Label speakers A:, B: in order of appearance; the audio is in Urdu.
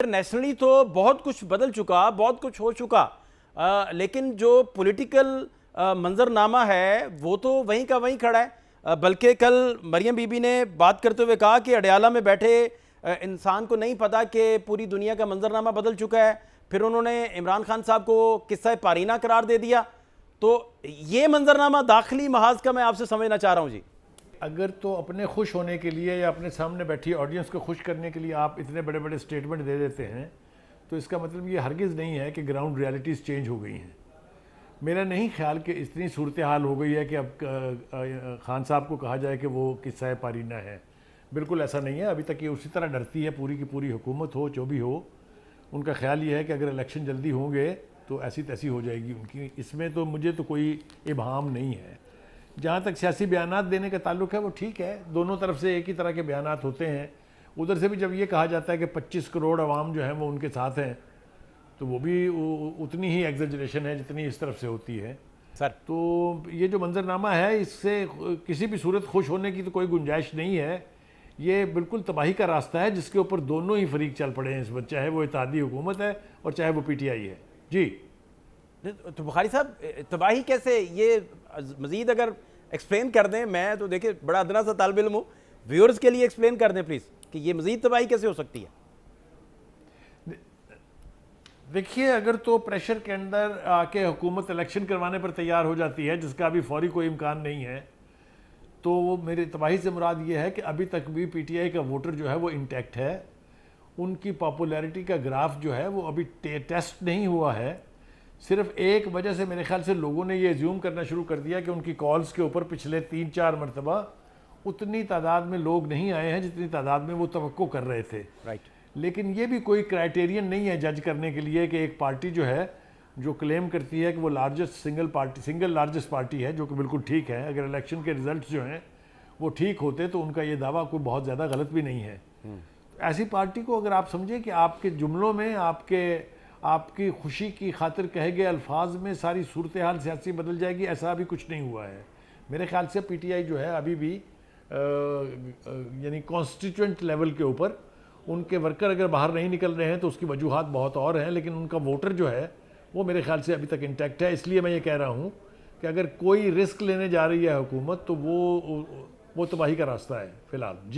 A: نیشنلی تو بہت کچھ بدل چکا، بہت کچھ ہو چکا، لیکن جو پولیٹیکل منظرنامہ ہے وہ تو وہیں کا وہیں کھڑا ہے۔ بلکہ کل مریم بی بی نے بات کرتے ہوئے کہا کہ اڈیالہ میں بیٹھے انسان کو نہیں پتا کہ پوری دنیا کا منظرنامہ بدل چکا ہے۔ پھر انہوں نے عمران خان صاحب کو قصہ پارینہ قرار دے دیا۔ تو یہ منظرنامہ داخلی محاذ کا میں آپ سے سمجھنا چاہ رہا ہوں جی۔
B: اگر تو اپنے خوش ہونے کے لیے یا اپنے سامنے بیٹھی آڈینس کو خوش کرنے کے لیے آپ اتنے بڑے بڑے سٹیٹمنٹ دے دیتے ہیں تو اس کا مطلب یہ ہرگز نہیں ہے کہ گراؤنڈ ریالٹیز چینج ہو گئی ہیں۔ میرا نہیں خیال کہ اتنی صورتحال ہو گئی ہے کہ اب خان صاحب کو کہا جائے کہ وہ قصہ پارینہ ہے۔ بالکل ایسا نہیں ہے، ابھی تک یہ اسی طرح ڈرتی ہے پوری کی پوری حکومت ہو جو بھی ہو۔ ان کا خیال یہ ہے کہ اگر الیکشن جلدی ہوں گے تو ایسی تیسی ہو جائے گی ان کی، اس میں تو مجھے تو کوئی ابہام نہیں ہے۔ جہاں تک سیاسی بیانات دینے کا تعلق ہے وہ ٹھیک ہے، دونوں طرف سے ایک ہی طرح کے بیانات ہوتے ہیں۔ ادھر سے بھی جب یہ کہا جاتا ہے کہ 25 کروڑ عوام جو ہیں وہ ان کے ساتھ ہیں تو وہ بھی اتنی ہی ایگزیجریشن ہے جتنی اس طرف سے ہوتی ہے۔
A: سر
B: تو یہ جو منظرنامہ ہے اس سے کسی بھی صورت خوش ہونے کی تو کوئی گنجائش نہیں ہے۔ یہ بالکل تباہی کا راستہ ہے جس کے اوپر دونوں ہی فریق چل پڑے ہیں اس وقت، چاہے وہ اتحادی حکومت ہے اور چاہے وہ پی ٹی آئی ہے۔ جی
A: تو بخاری صاحب تباہی کیسے، یہ مزید اگر ایکسپلین کر دیں۔ میں تو دیکھیں بڑا ادنا سا طالب علم ہوں، ویورز کے لیے ایکسپلین کر دیں پلیز کہ یہ مزید تباہی کیسے ہو سکتی ہے۔
B: دیکھیے، اگر تو پریشر کے اندر آ کے حکومت الیکشن کروانے پر تیار ہو جاتی ہے جس کا ابھی فوری کوئی امکان نہیں ہے، تو وہ میری تباہی سے مراد یہ ہے کہ ابھی تک بھی پی ٹی آئی کا ووٹر جو ہے وہ انٹیکٹ ہے۔ ان کی پاپولیرٹی کا گراف جو ہے وہ ابھی ٹیسٹ نہیں ہوا ہے۔ صرف ایک وجہ سے میرے خیال سے لوگوں نے یہ ایزیوم کرنا شروع کر دیا کہ ان کی کالز کے اوپر پچھلے 3-4 مرتبہ اتنی تعداد میں لوگ نہیں آئے ہیں جتنی تعداد میں وہ توقع کر رہے تھے۔
A: رائٹ۔
B: لیکن یہ بھی کوئی کرائیٹیرین نہیں ہے جج کرنے کے لیے کہ ایک پارٹی جو ہے جو کلیم کرتی ہے کہ وہ سنگل لارجسٹ پارٹی ہے، جو کہ بالکل ٹھیک ہے، اگر الیکشن کے ریزلٹس جو ہیں وہ ٹھیک ہوتے تو ان کا یہ دعویٰ کوئی بہت زیادہ غلط بھی نہیں ہے۔ ایسی پارٹی کو اگر آپ سمجھیں کہ آپ کے جملوں میں آپ کی خوشی کی خاطر کہے گئے الفاظ میں ساری صورتحال سیاسی بدل جائے گی، ایسا ابھی کچھ نہیں ہوا ہے۔ میرے خیال سے پی ٹی آئی جو ہے ابھی بھی یعنی کانسٹیٹوئنٹ لیول کے اوپر ان کے ورکر اگر باہر نہیں نکل رہے ہیں تو اس کی وجوہات بہت اور ہیں، لیکن ان کا ووٹر جو ہے وہ میرے خیال سے ابھی تک انٹیکٹ ہے۔ اس لیے میں یہ کہہ رہا ہوں کہ اگر کوئی رسک لینے جا رہی ہے حکومت تو وہ تباہی کا راستہ ہے فی الحال۔ جی